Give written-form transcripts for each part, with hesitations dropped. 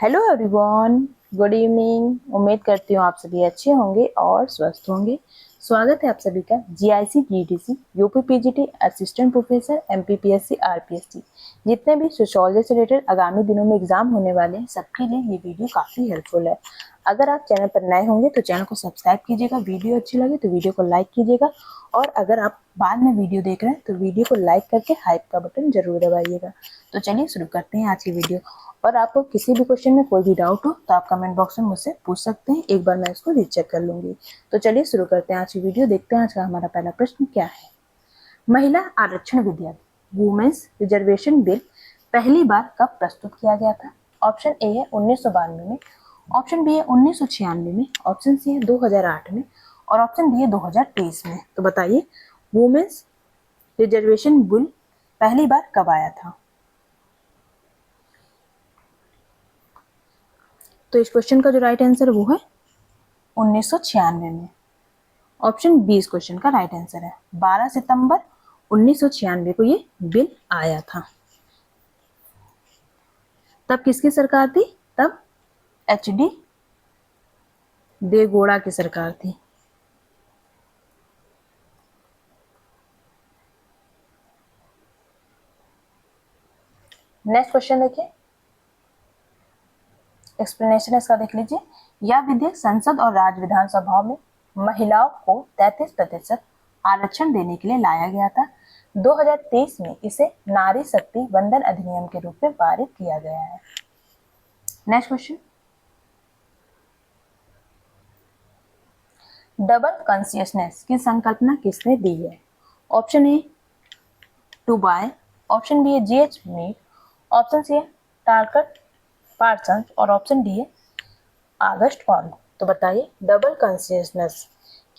Hello everyone, good evening. उम्मीद करती हूँ आप सभी अच्छे होंगे और स्वस्थ होंगे। स्वागत है आप सभी का GIC GDC UP PGT assistant professor MPPSC RPSC जितने भी सोशियोलॉजी से रिलेटेड आगामी दिनों में एग्जाम होने वाले हैं सबके लिए ये वीडियो काफ़ी हेल्पफुल है। अगर आप चैनल पर नए होंगे तो चैनल को सब्सक्राइब कीजिएगा, वीडियो अच्छी लगे तो वीडियो को लाइक कीजिएगा और अगर आप बाद में वीडियो देख रहे हैं तो वीडियो को लाइक करके हाइप का बटन जरूर दबाइएगा। तो चलिए शुरू करते हैं आज की वीडियो। और आपको किसी भी क्वेश्चन में कोई भी डाउट हो तो आप कमेंट बॉक्स में मुझसे पूछ सकते हैं, एक बार मैं इसको रीचेक कर लूंगी। तो चलिए शुरू करते हैं आज की वीडियो। देखते हैं आज का हमारा पहला प्रश्न क्या है। महिला आरक्षण विधेयक वुमेन्स रिजर्वेशन बिल पहली बार कब प्रस्तुत किया गया था? ऑप्शन ए है 1992 में, ऑप्शन बी है 1996 में, ऑप्शन सी है 2008 में और ऑप्शन डी है 2023 में। तो बताइए वुमेन्स रिजर्वेशन बिल पहली बार कब आया था? तो इस क्वेश्चन का जो राइट आंसर वो है 1996 में। ऑप्शन बी इस क्वेश्चन का राइट आंसर है। 12 सितंबर 1996 को ये बिल आया था। तब किसकी सरकार थी? तब एचडी देवेगौड़ा की सरकार थी। नेक्स्ट क्वेश्चन देखिए, एक्सप्लेनेशन इसका देख लीजिए। यह विधेयक संसद और राज्य विधानसभाओं में महिलाओं को 33% आरक्षण देने के लिए लाया गया था। 2023 में इसे नारी शक्ति वंदन अधिनियम के रूप में पारित किया गया है। नेक्स्ट क्वेश्चन, डबल कॉन्शियसनेस की संकल्पना किसने दी है? ऑप्शन ए टूबाय, ऑप्शन बी है जीएच मीट, ऑप्शन सी है टार्कट पार्सन और ऑप्शन डी है आगस्ट कॉर्न। तो बताइए डबल कॉन्शियसनेस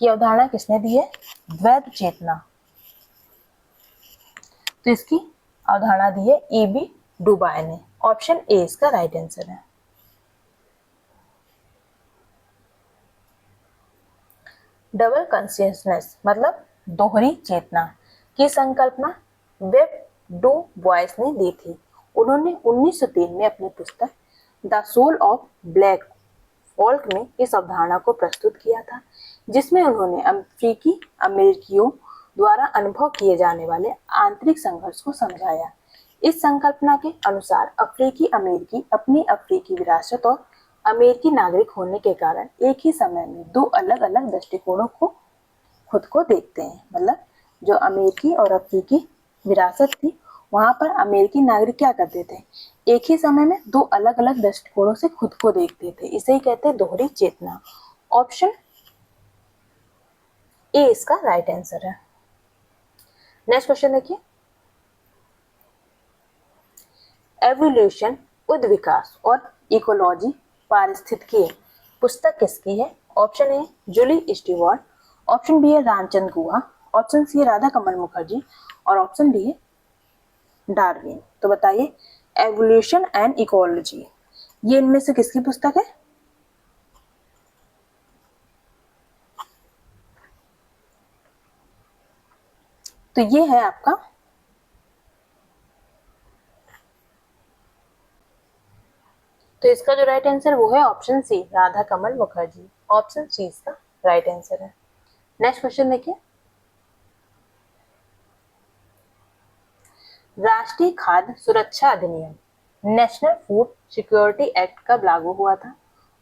की अवधारणा किसने दी है? द्वैत चेतना। तो इसकी अवधारणा दी है ईबी डुबाय ने। ऑप्शन ए इसका राइट आंसर है। डबल कॉन्शियसनेस मतलब दोहरी चेतना की संकल्पना वेब डू बॉयस ने दी थी। उन्होंने 1903 में अपनी पुस्तक the soul of black folk में इस अवधारणा को प्रस्तुत किया था, जिसमें उन्होंने अफ्रीकी अमेरिकियों द्वारा अनुभव किए जाने वाले आंतरिक संघर्ष को समझाया। इस संकल्पना के अनुसार अफ्रीकी अमेरिकी अपनी अफ्रीकी विरासत और अमेरिकी नागरिक होने के कारण एक ही समय में दो अलग अलग दृष्टिकोणों को खुद को देखते हैं। मतलब जो अमेरिकी और अफ्रीकी विरासत थी वहां पर अमेरिकी नागरिक क्या करते थे? एक ही समय में दो अलग अलग दृष्टिकोणों से खुद को देखते थे। इसे ही कहते हैं दोहरी चेतना। ऑप्शन ए इसका राइट आंसर है। नेक्स्ट क्वेश्चन देखिए, एवोल्यूशन उद विकास और इकोलॉजी पारिस्थितिकी पुस्तक किसकी है? Option A Julie Stewart, option B है रामचंद्र गुहा, ऑप्शन सी है राधा कमल मुखर्जी और ऑप्शन डी है डार्विन। तो बताइए एवोल्यूशन एंड इकोलॉजी ये इनमें से किसकी पुस्तक है? तो ये है आपका तो इसका जो राइट आंसर वो है ऑप्शन सी राधा कमल मुखर्जी। ऑप्शन सी इसका राइट आंसर है। नेक्स्ट क्वेश्चन देखिए, राष्ट्रीय खाद्य सुरक्षा अधिनियम नेशनल फूड सिक्योरिटी एक्ट कब लागू हुआ था?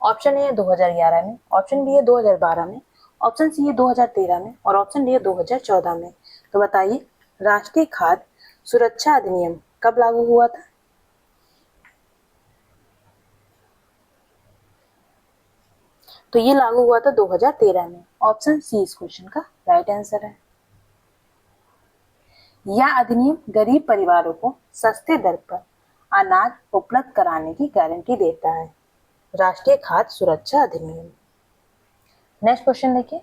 ऑप्शन ए है 2011 में, ऑप्शन बी है 2012 में, ऑप्शन सी है 2013 में और ऑप्शन डी है 2014 में। तो बताइए राष्ट्रीय खाद्य सुरक्षा अधिनियम कब लागू हुआ था? तो ये लागू हुआ था 2013 में। ऑप्शन सी इस क्वेश्चन का राइट आंसर है। यह अधिनियम गरीब परिवारों को सस्ते दर पर अनाज उपलब्ध कराने की गारंटी देता है। राष्ट्रीय खाद्य सुरक्षा अधिनियम। नेक्स्ट क्वेश्चन देखिए,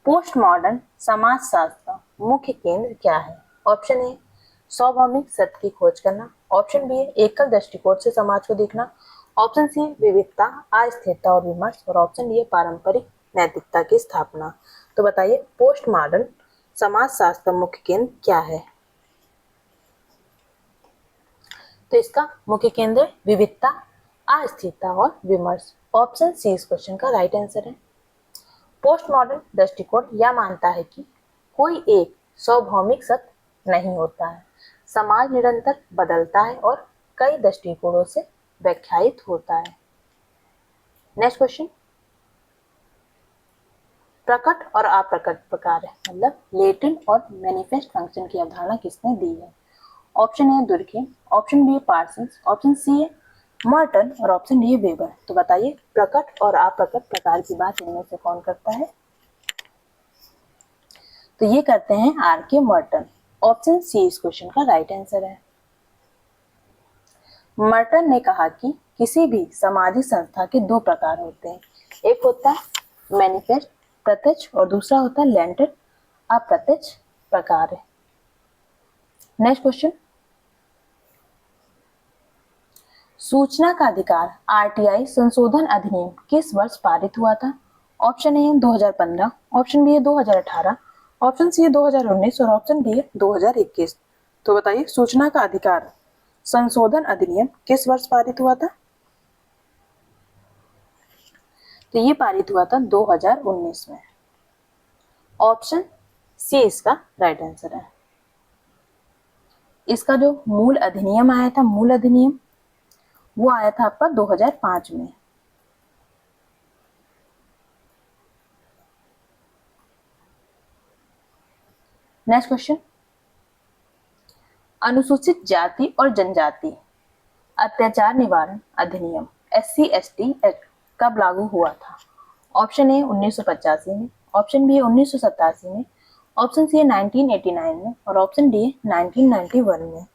पोस्ट मॉडर्न समाजशास्त्र मुख्य केंद्र क्या है? ऑप्शन ए सार्वभौमिक सत्य की खोज करना, ऑप्शन बी एकल दृष्टिकोण से समाज को देखना, ऑप्शन सी विविधता अस्थिरता और विमर्श और ऑप्शन डी पारंपरिक नैतिकता की स्थापना। तो बताइए पोस्ट मॉडर्न समाजशास्त्र मुख्य केंद्र क्या है? तो इसका मुख्य केंद्र विविधता, अस्थिरता और विमर्श। ऑप्शन सी इस क्वेश्चन का राइट आंसर है। पोस्ट मॉडर्न दृष्टिकोण यह मानता है कि कोई एक सार्वभौमिक सत्य नहीं होता है, समाज निरंतर बदलता है और कई दृष्टिकोणों से व्याख्यायित होता है। नेक्स्ट क्वेश्चन, प्रकट और अप्रकट प्रकार है, मतलब लेटेंट और मैनिफेस्ट फंक्शन की अवधारणा किसने दी है? Option A Durkheim, option B Parsons, option C है मर्टन और ऑप्शन डी वेबर। तो बताइए प्रकट और अप्रकट प्रकार की बात इनमें से कौन करता है? तो ये करते हैं आर के मर्टन। ऑप्शन सी इस क्वेश्चन का राइट आंसर है। मर्टन ने कहा कि किसी भी सामाजिक संस्था के दो प्रकार होते हैं, एक होता है मैनिफेस्ट प्रत्यक्ष और दूसरा होता है लेटेंट अप्रत्यक्ष प्रकार है। नेक्स्ट क्वेश्चन, सूचना का अधिकार आरटीआई संशोधन अधिनियम किस वर्ष पारित हुआ था? ऑप्शन ए है 2015, ऑप्शन बी है 2018, ऑप्शन सी है 2019 और ऑप्शन डी है 2021। तो बताइए सूचना का अधिकार संशोधन अधिनियम किस वर्ष पारित हुआ था? तो ये पारित हुआ था 2019 में। ऑप्शन सी इसका राइट आंसर है। इसका जो मूल अधिनियम आया था, मूल अधिनियम वो आया था आपका 2005 में। नेक्स्ट क्वेश्चन, अनुसूचित जाति और जनजाति अत्याचार निवारण अधिनियम SC/ST एक्ट कब लागू हुआ था? ऑप्शन ए 1985 में, ऑप्शन बी 1987 में, ऑप्शन सी 1989 में और ऑप्शन डी 1991 में।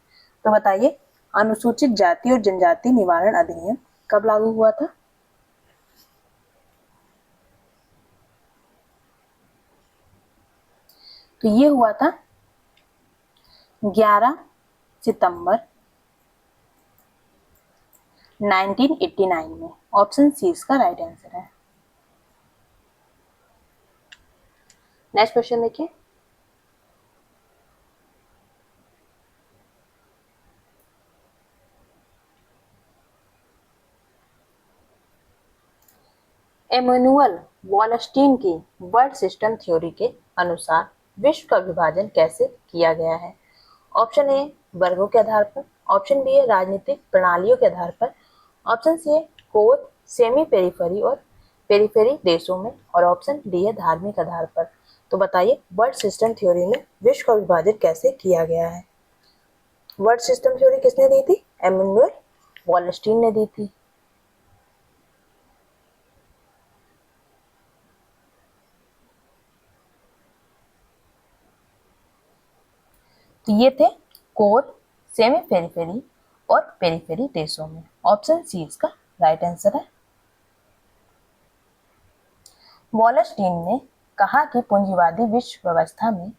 तो बताइए अनुसूचित जाति और जनजाति निवारण अधिनियम कब लागू हुआ था? तो ये हुआ था 11 सितंबर 1989 में। ऑप्शन सी इसका राइट आंसर है। नेक्स्ट क्वेश्चन देखिए, इमैनुअल वॉलस्टीन की वर्ड सिस्टम थ्योरी के अनुसार विश्व का विभाजन कैसे किया गया है? ऑप्शन ए वर्गों के आधार पर, ऑप्शन बी है राजनीतिक प्रणालियों के आधार पर, ऑप्शन सी है कोर, सेमी पेरिफेरी और पेरिफेरी देशों में और ऑप्शन डी है धार्मिक आधार पर। तो बताइए वर्ड सिस्टम थ्योरी में विश्व का विभाजन कैसे किया गया है? वर्ड सिस्टम थ्योरी किसने दी थी? इमैनुअल वॉलस्टीन ने दी थी। तो ये थे कोर, सेमी पेरिफेरी और पेरिफेरी देशों में। ऑप्शन सी इसका राइट आंसर है। वॉलस्टीन ने कहा कि पूंजीवादी विश्व व्यवस्था में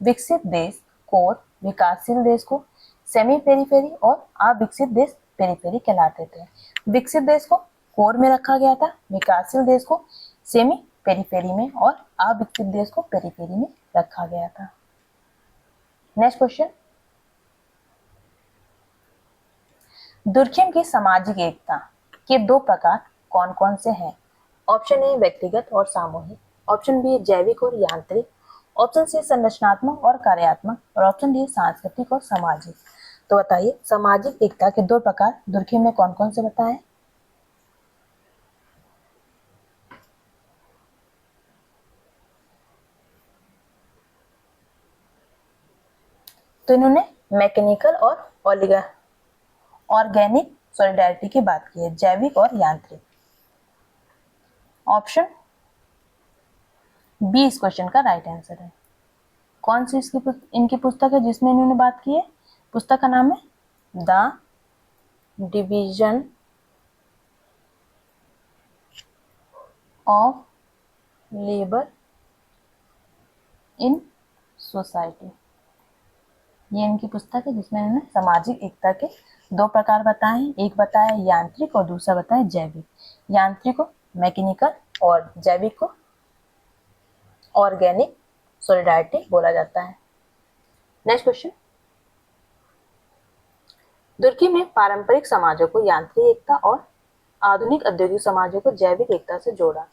विकसित देश कोर, विकासशील देश को सेमी पेरिफेरी और अविकसित देश पेरिफेरी कहलाते थे। विकसित देश को कोर में रखा गया था, विकासशील देश को सेमी पेरिफेरी में और अविकसित देश को पेरिफेरी में रखा गया था। नेक्स्ट क्वेश्चन, दुर्खिम की सामाजिक एकता के दो प्रकार कौन कौन से हैं? ऑप्शन ए व्यक्तिगत और सामूहिक, ऑप्शन बी जैविक और यांत्रिक, ऑप्शन सी संरचनात्मक और कार्यात्मक और ऑप्शन डी सांस्कृतिक और सामाजिक। तो बताइए सामाजिक एकता के दो प्रकार दुर्खिम ने कौन कौन से बताए? तो इन्होंने मैकेनिकल और ऑर्गेनिक सॉलिडारिटी की बात की है, जैविक और यांत्रिक। ऑप्शन बी इस क्वेश्चन का राइट आंसर है। कौन सी इनकी पुस्तक है जिसमें इन्होंने बात की है? पुस्तक का नाम है the division of labour in society. ये इनकी पुस्तक है जिसमें इन्होंने सामाजिक एकता के दो प्रकार बताए हैं, एक बताया यांत्रिक और दूसरा बताया जैविक। यांत्रिक को मैकेनिकल और जैविक को ऑर्गेनिक सॉलिडारिटी बोला जाता है। नेक्स्ट क्वेश्चन, दुर्की में पारंपरिक समाजों को यांत्रिक एकता और आधुनिक औद्योगिक समाजों को जैविक एकता से जोड़ा,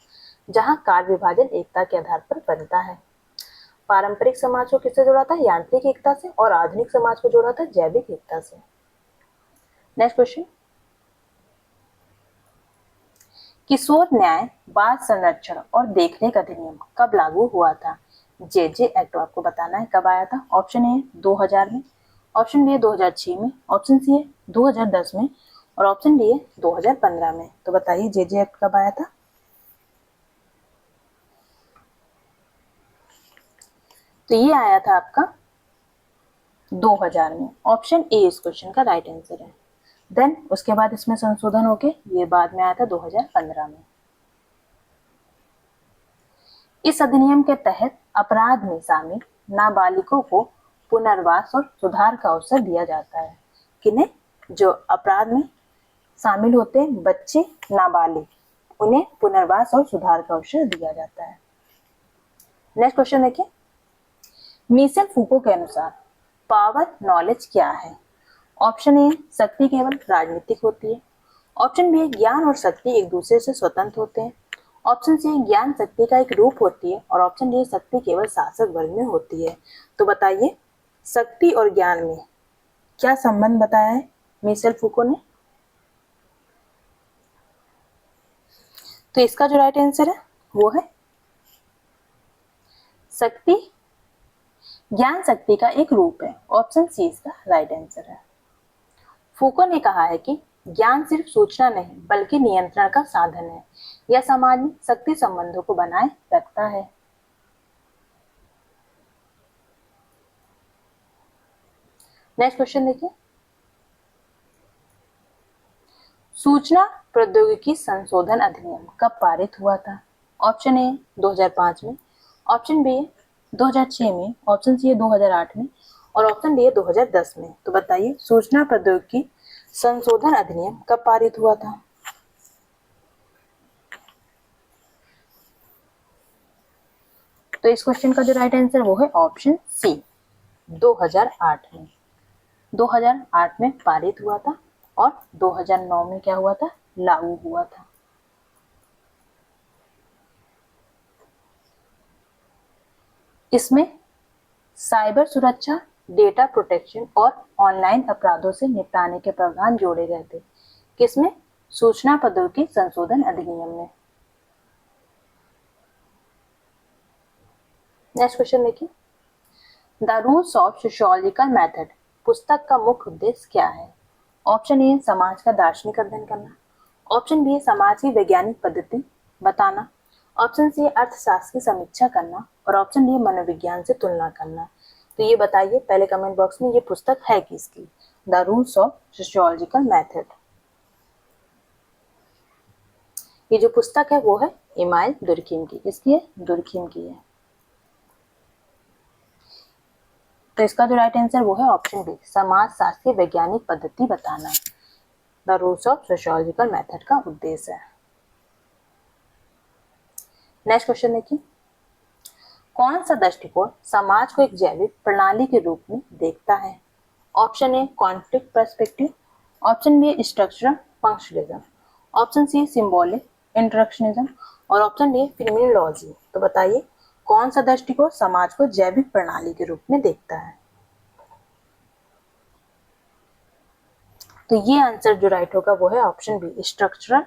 जहां कार्य विभाजन एकता के आधार पर बनता है। पारंपरिक समाज को किससे जोड़ा था? यांत्रिक एकता से। और आधुनिक समाज को जोड़ा था जैविक एकता से। नेक्स्ट क्वेश्चन, किशोर न्याय बाल संरक्षण और देखरेख अधिनियम कब लागू हुआ था? जे एक्ट आपको बताना है कब आया था। ऑप्शन ए 2000 में, ऑप्शन बी 2006 में, ऑप्शन सी है 2010 में और ऑप्शन डी है 2015 में। तो बताइए जे एक्ट कब आया था? तो ये आया था आपका 2000 में। ऑप्शन ए इस क्वेश्चन का राइट आंसर है। देन उसके बाद इसमें संशोधन होके ये बाद में आया था 2015 में। इस अधिनियम के तहत अपराध में शामिल नाबालिगों को पुनर्वास और सुधार का अवसर दिया जाता है। किन्हें? जो अपराध में शामिल होते हैं बच्चे नाबालिग, उन्हें पुनर्वास और सुधार का अवसर दिया जाता है। नेक्स्ट क्वेश्चन देखिए, मिशेल फूको के अनुसार पावर नॉलेज क्या है? ऑप्शन ए शक्ति केवल राजनीतिक होती है, ऑप्शन बी ज्ञान और शक्ति एक दूसरे से स्वतंत्र होते हैं, ऑप्शन सी ज्ञान शक्ति का एक रूप होती है और ऑप्शन डी शक्ति केवल शासक वर्ग में होती है। तो बताइए शक्ति और ज्ञान में क्या संबंध बताया है मिशेल फूको ने? तो इसका जो राइट आंसर है वो है शक्ति ज्ञान शक्ति का एक रूप है। ऑप्शन सी इसका राइट आंसर है। फूको ने कहा है कि ज्ञान सिर्फ सूचना नहीं बल्कि नियंत्रण का साधन है। यह समाज में शक्ति संबंधों को बनाए रखता है। नेक्स्ट क्वेश्चन देखिए, सूचना प्रौद्योगिकी संशोधन अधिनियम कब पारित हुआ था? ऑप्शन ए 2005 में, ऑप्शन बी 2006 में, ऑप्शन सी 2008 में और ऑप्शन डी 2010 में। तो बताइए सूचना प्रौद्योगिकी संशोधन अधिनियम कब पारित हुआ था? तो इस क्वेश्चन का जो राइट आंसर वो है ऑप्शन सी 2008 में। 2008 में पारित हुआ था और 2009 में क्या हुआ था? लागू हुआ था। इसमें साइबर सुरक्षा, डेटा प्रोटेक्शन और ऑनलाइन अपराधों से निपटाने के प्रावधान जोड़े गए थे। किसमें? सूचना प्रौद्योगिकी संशोधन अधिनियम में। नेक्स्ट क्वेश्चन देखिए, the rules of sociological method पुस्तक का मुख्य उद्देश्य क्या है? ऑप्शन ए समाज का दार्शनिक अध्ययन करना, ऑप्शन बी समाज की वैज्ञानिक पद्धति बताना, ऑप्शन सी अर्थशास्त्र की समीक्षा करना और ऑप्शन डी मनोविज्ञान से तुलना करना। तो ये बताइए पहले कमेंट बॉक्स में ये पुस्तक है किसकी? The rules of sociological method. ये जो पुस्तक है वो है इमाइल दुर्खीम की। किसकी है? दुर्खीम की है। तो इसका जो राइट आंसर वो है ऑप्शन बी समाज शास्त्रीय वैज्ञानिक पद्धति बताना। The rules of sociological method का उद्देश्य है। नेक्स्ट क्वेश्चन देखिए, कौन सा दृष्टिकोण समाज को एक जैविक प्रणाली के रूप में देखता है? Option A conflict perspective, option B structural functionalism, option C symbolic interactionism और ऑप्शन डी फिनोमेनोलॉजी। तो बताइए कौन सा दृष्टिकोण समाज को जैविक प्रणाली के रूप में देखता है? तो ये आंसर जो राइट होगा वो है ऑप्शन बी स्ट्रक्चरल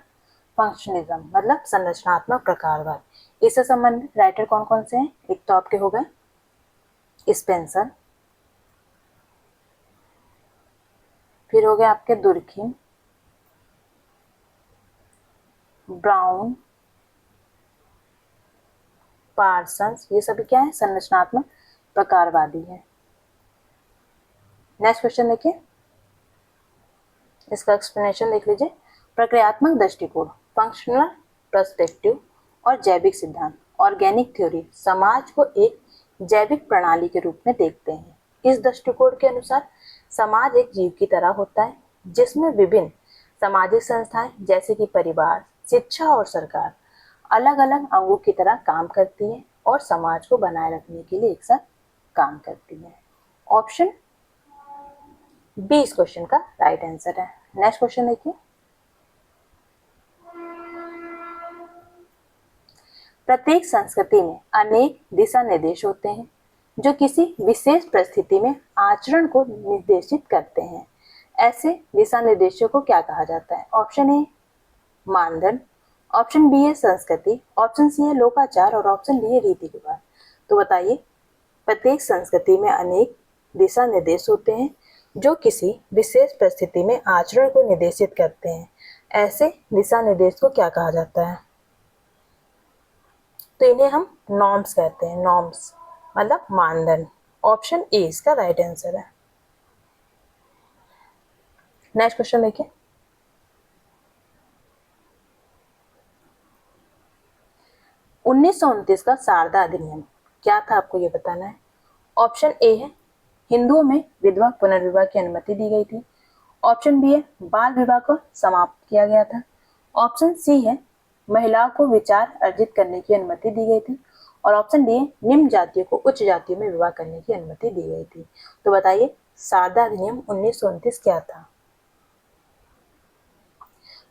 फंक्शनलिज्म, मतलब संरचनात्मक प्रकारवाद। इससे संबंधित राइटर कौन कौन से हैं? एक तो आपके हो गए स्पेंसर, फिर हो गए आपके दुर्खीम, ब्राउन, पार्सन्स, ये सभी क्या है? संरचनात्मक प्रकारवादी है। नेक्स्ट क्वेश्चन देखिए, इसका एक्सप्लेनेशन देख लीजिए। प्रक्रियात्मक दृष्टिकोण, फंक्शनल पर्सपेक्टिव और जैविक सिद्धांत, ऑर्गेनिक थ्योरी समाज को एक जैविक प्रणाली के रूप में देखते हैं। इस दृष्टिकोण के अनुसार समाज एक जीव की तरह होता है जिसमें विभिन्न सामाजिक संस्थाएं जैसे कि परिवार, शिक्षा और सरकार अलग अलग अंगों की तरह काम करती है और समाज को बनाए रखने के लिए एक साथ काम करती है। ऑप्शन बी इस क्वेश्चन का राइट आंसर है। नेक्स्ट क्वेश्चन देखिए, प्रत्येक संस्कृति में अनेक दिशा निर्देश होते हैं जो किसी विशेष परिस्थिति में आचरण को निर्देशित करते हैं। ऐसे दिशा निर्देशों को क्या कहा जाता है? ऑप्शन ए मानदंड, ऑप्शन बी है संस्कृति, ऑप्शन सी है लोकाचार और ऑप्शन डी है रीति रिवाज। तो बताइए, प्रत्येक संस्कृति में अनेक दिशा निर्देश होते हैं जो किसी विशेष परिस्थिति में आचरण को निर्देशित करते हैं। ऐसे दिशा निर्देश को क्या कहा जाता है? तो इन्हें हम नॉर्म्स कहते हैं। नॉर्म्स मतलब मानदंड। ऑप्शन ए इसका राइट आंसर है। नेक्स्ट क्वेश्चन देखिए, उन्नीस का शारदा अधिनियम क्या था? आपको ये बताना है। ऑप्शन ए है हिंदुओं में विधवा पुनर्विवाह की अनुमति दी गई थी। ऑप्शन बी है बाल विवाह को समाप्त किया गया था। ऑप्शन सी है महिलाओं को विचार अर्जित करने की अनुमति दी गई थी। और ऑप्शन डी है निम्न जातियों को उच्च जातियों में विवाह करने की अनुमति दी गई थी। तो बताइए, शारदा अधिनियम 1929 क्या था?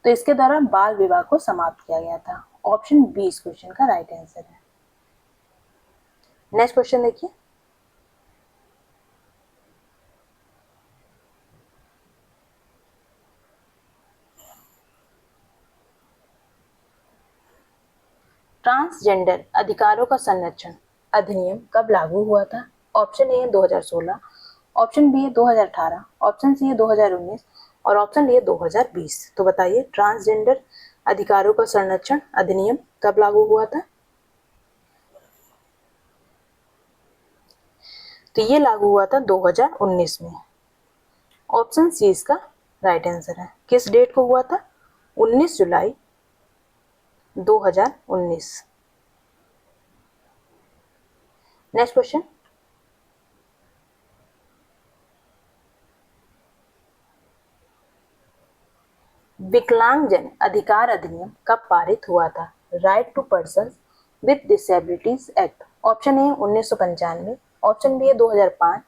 तो इसके द्वारा बाल विवाह को समाप्त किया गया था। ऑप्शन बी इस क्वेश्चन का राइट आंसर है। नेक्स्ट क्वेश्चन देखिए, ट्रांसजेंडर अधिकारों का संरक्षण अधिनियम कब लागू हुआ था? ऑप्शन ए है 2016, ऑप्शन बी है 2018, ऑप्शन सी है 2019 और ऑप्शन डी है 2020। तो बताइए, ट्रांसजेंडर अधिकारों का संरक्षण अधिनियम कब लागू हुआ था? तो ये लागू हुआ था 2019 में। ऑप्शन सी इसका राइट आंसर है। किस डेट को हुआ था? 19 जुलाई 2019। नेक्स्ट क्वेश्चन, विकलांगजन अधिकार अधिनियम कब पारित हुआ था? Right to person with disabilities act. Option A 1995, option B है 2005,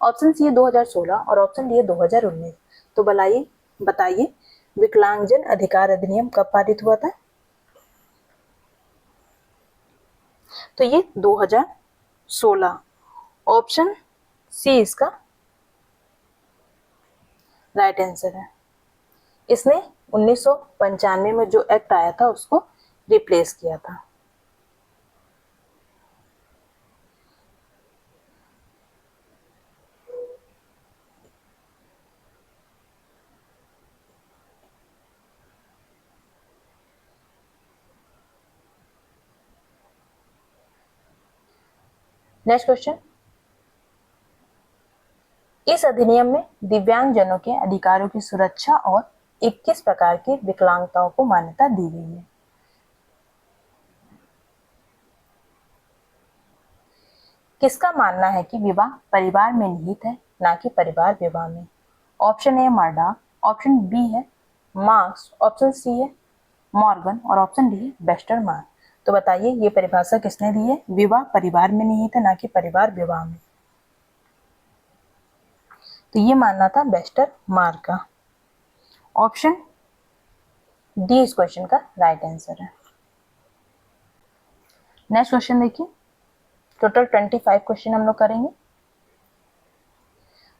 ऑप्शन सी है 2016 और ऑप्शन डी है 2019। तो बताइए विकलांगजन अधिकार अधिनियम कब पारित हुआ था? तो ये 2016। ऑप्शन सी इसका राइट आंसर है। इसने 1995 में जो एक्ट आया था उसको रिप्लेस किया था। नेक्स्ट क्वेश्चन, इस अधिनियम में दिव्यांगजनों के अधिकारों की सुरक्षा और 21 प्रकार की विकलांगताओं को मान्यता दी गई है। किसका मानना है कि विवाह परिवार में निहित है, ना कि परिवार विवाह में? Option A Murdock, option B है मार्क्स, ऑप्शन सी है मॉर्गन और ऑप्शन डी है वेस्टरमान। तो बताइए, ये परिभाषा किसने दी है? विवाह परिवार में निहित है, ना कि परिवार विवाह में। तो ये मानना था वेस्टरमान का। ऑप्शन डी इस क्वेश्चन का राइट आंसर है। नेक्स्ट क्वेश्चन देखिए, टोटल 25 क्वेश्चन हम लोग करेंगे।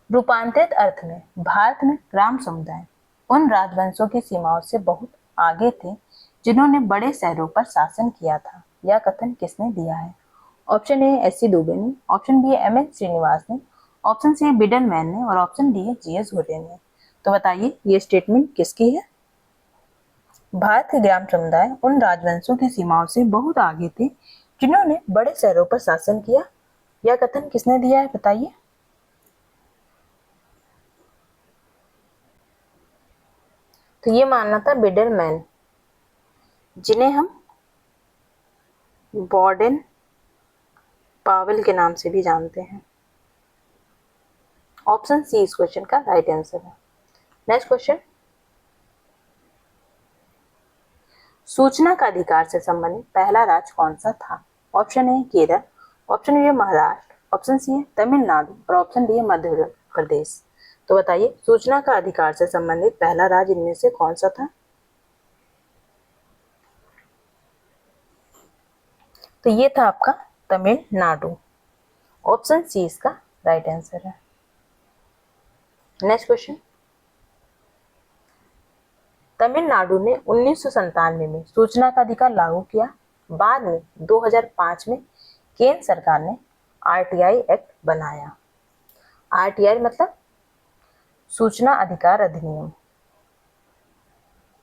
रूपांतरित अर्थ में भारत में ग्राम समुदाय उन राजवंशों की सीमाओं से बहुत आगे थे जिन्होंने बड़े शहरों पर शासन किया था। यह कथन किसने दिया है? ऑप्शन ए एस.सी. दुबे ने, ऑप्शन बी है एम.एन. श्रीनिवास ने, ऑप्शन सी है बिडलमैन ने और ऑप्शन डी है जी.एस. घुर्रे ने। तो बताइए, ये स्टेटमेंट किसकी है? भारत के ग्राम समुदाय उन राजवंशों की सीमाओं से बहुत आगे थे जिन्होंने बड़े शहरों पर शासन किया। यह कथन किसने दिया है? बताइए। तो ये मानना था बिडलमैन, जिन्हें हम बॉर्डन पावेल के नाम से भी जानते हैं। ऑप्शन सी इस क्वेश्चन का राइट आंसर है। नेक्स्ट क्वेश्चन, सूचना का अधिकार से संबंधित पहला राज्य कौन सा था? Option A Kerala, option B है महाराष्ट्र, ऑप्शन सी है तमिलनाडु और ऑप्शन डी है मध्य प्रदेश। तो बताइए सूचना का अधिकार से संबंधित पहला राज्य इनमें से कौन सा था? तो ये था आपका तमिलनाडु। ऑप्शन सी इसका राइट आंसर है। नेक्स्ट क्वेश्चन, तमिलनाडु ने 1997 में सूचना का अधिकार लागू किया। बाद में 2005 में केंद्र सरकार ने आरटीआई एक्ट बनाया। आरटीआई मतलब सूचना अधिकार अधिनियम।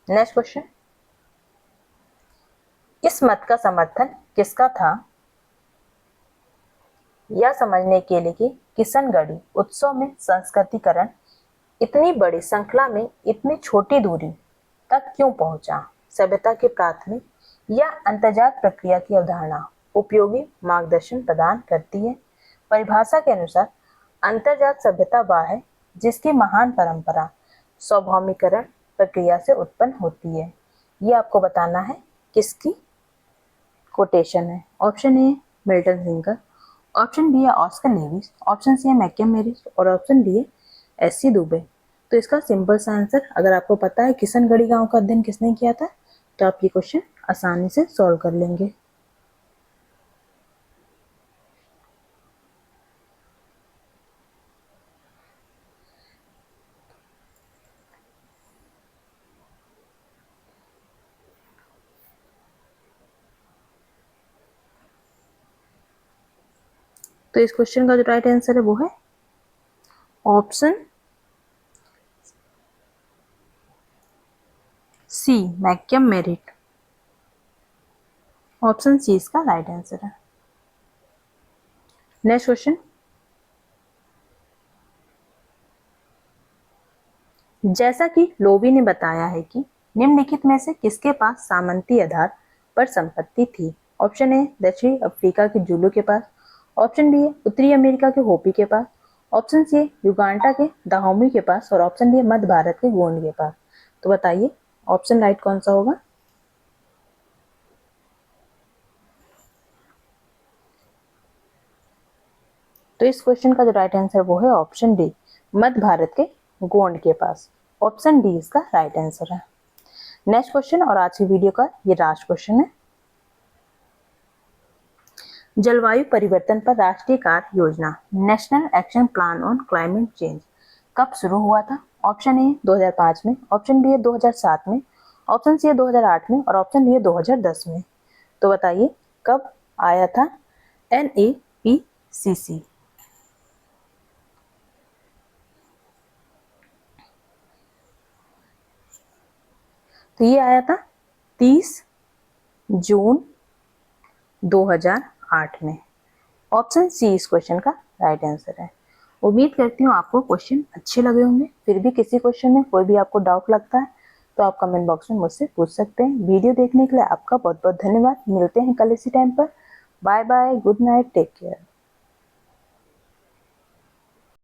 नेक्स्ट क्वेश्चन, इस मत का समर्थन किसका था? यह समझने के लिए कि किशनगढ़ी उत्सव में संस्कृतिकरण इतनी बड़ी श्रृंखला में इतनी छोटी दूरी तक क्यों पहुंचा, सभ्यता के प्राथमिक या अंतर्जात प्रक्रिया की अवधारणा उपयोगी मार्गदर्शन प्रदान करती है। परिभाषा के अनुसार अंतर्जात सभ्यता वह है जिसकी महान परंपरा स्वाभाविकरण प्रक्रिया से उत्पन्न होती है। ये आपको बताना है किसकी कोटेशन है। Option A Milton Singer, option B है ऑस्कर लेविस, ऑप्शन सी है मैककेम मेरिस और ऑप्शन डी है एस.सी. दुबे। तो इसका सिंपल सा आंसर, अगर आपको पता है किशनगढ़ी गांव का अध्ययन किसने किया था तो आप ये क्वेश्चन आसानी से सॉल्व कर लेंगे। तो इस क्वेश्चन का जो राइट आंसर है वो है ऑप्शन सी मैककेम मेरिट। ऑप्शन सी इसका राइट आंसर है। नेक्स्ट क्वेश्चन, जैसा कि लोबी ने बताया है कि निम्नलिखित में से किसके पास सामंती आधार पर संपत्ति थी? ऑप्शन ए दक्षिणी अफ्रीका के जुलू के पास, ऑप्शन बी है उत्तरी अमेरिका के होपी के पास, ऑप्शन सी है युगांडा के दाहोमी के पास और ऑप्शन डी है मध्य भारत के गोंड के पास। तो बताइए ऑप्शन राइट कौन सा होगा? तो इस क्वेश्चन का जो राइट आंसर वो है ऑप्शन डी मध्य भारत के गोंड के पास। ऑप्शन डी इसका राइट आंसर है। नेक्स्ट क्वेश्चन और आज की वीडियो का ये लास्ट क्वेश्चन है, जलवायु परिवर्तन पर राष्ट्रीय कार्य योजना national action plan on climate change कब शुरू हुआ था? ऑप्शन ए 2005 में, ऑप्शन बी है 2007 में, ऑप्शन सी है 2008 में और ऑप्शन डी है 2010 में। तो बताइए कब आया था NAPCC? तो ये आया था 30 जून 2008 में। ऑप्शन सी इस क्वेश्चन का राइट आंसर है। उम्मीद करती हूँ आपको क्वेश्चन अच्छे लगे होंगे। फिर भी किसी क्वेश्चन में कोई भी आपको डाउट लगता है तो आप कमेंट बॉक्स में मुझसे पूछ सकते हैं। वीडियो देखने के लिए आपका बहुत बहुत धन्यवाद। मिलते हैं कल इसी टाइम पर। Bye bye, good night, take care.